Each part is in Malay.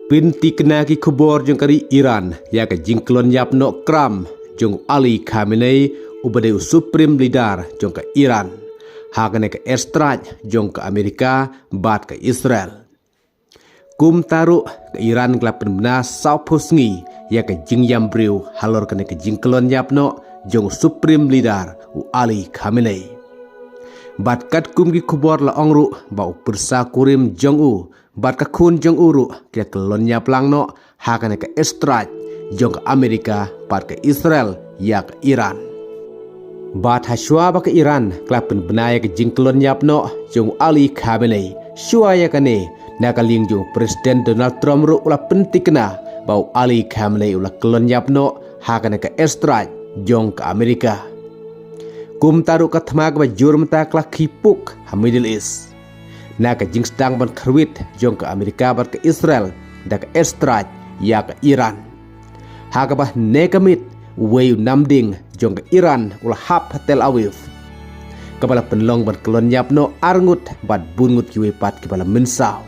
Pinti kena ki kubor jong kari Iran ya ka jingklon yap no kram jong Ali Khamenei ubade supreme leader jong ka Iran hakane ka airstrike jong ka Amerika bat ka Israel. Kum taru ka Iran klapen bena South Posngi ya ka jingyam briu halor kane ka jingklon yap no jong supreme leader Ali Khamenei. Bat kat kum ki kubor la ongru ba persa kurim jong u bat ka kun jong uru kia kelon nyap lang no hakane ka airstrike jong ka Amerika bat ka Israel ya ka Iran. Bat haswa ba ka Iran klapen benaya ka jingkelon nyap no jong Ali Khamenei shua ya kane nakaling jong Presiden Donald Trump ru ula pentikna bau Ali Khamenei ula kelon nyap no hakane ka airstrike jong ka Amerika. Kum taru ka thmag ba jurm ta kla khipuk ha Middle East. Na ka jing sedang ban kerwit jong ke Amerika bat ke Israel da ke airstrike ya ke Iran. Ha ka bah nekamit weu namding jong ke Iran ula hap Tel Aviv. Kepala penlong ban kelon nyap no arngut bat bungut kiwe pat kepala mensau.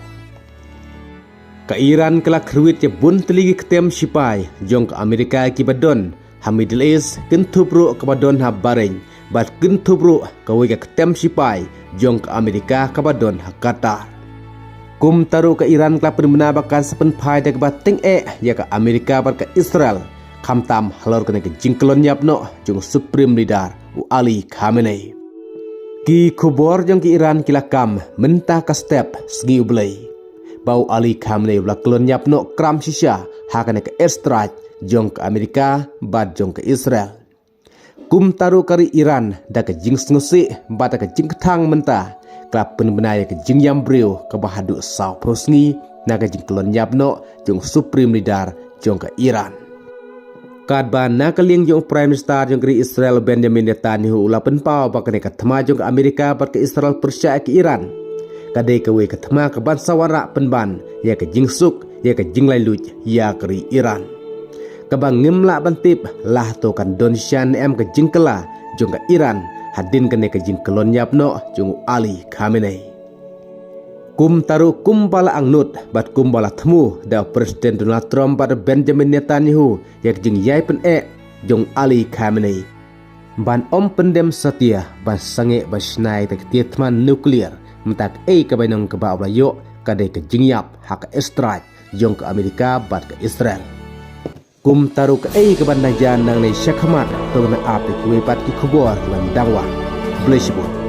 Ke Iran kala kerwit ya bun teligi ketem sipai jong ke Amerika ki badon ha Middle East kentubru ke badon ha Bahrain bat kentubru ke wega ketem sipai jong ke Amerika kabadon Qatar. Kum taru ke Iran klapen menabakan sepen pai de kebat ting ya ke Amerika bat ke Israel kamtam halor kene ke jingkelon yap no jong supreme leader Ali Khamenei. Ki kubor jong ke Iran kilakam mentah ka step segi ublei. Bau Ali Khamenei ula kelon yap no kram sisha hakane ke airstrike jong ke Amerika bat jong ke Israel. Kum taru kari Iran da ke jing sengusi bata ke jing ketang mentah klapen benaya ke jing yam briu ke bahadu South Posngi na ke jing kelon yap no jong supreme leader jong ke Iran. Kadba na ke ling jong prime minister jong kari Israel Benjamin Netanyahu ula penpau bakane ke thema jong ke Amerika bat ke Israel percaya ke Iran. Kadai ke we ke thema ke ban sawara penban ya ke jing suk ya ke jing lai luj ya kari Iran. Kabang ngimla bantip lah to kan Donshan em ke jingkela jong ke Iran hadin kene ke jingkelon yap no jong Ali Khamenei. Kum taru kum bala angnut bat kum bala temu da Presiden Donald Trump bat Benjamin Netanyahu yak jing yai pen jong Ali Khamenei. Ban om pendem setia ban sange basnai tak tietman nuklear mentak ke bainong ke ba yo kade ke jingyap hak airstrike jong ke Amerika bat ke Israel. Kum taru ke ke bandang jan nang nei syakhamat to na apik we pat ki khobor lan dangwa blesibut.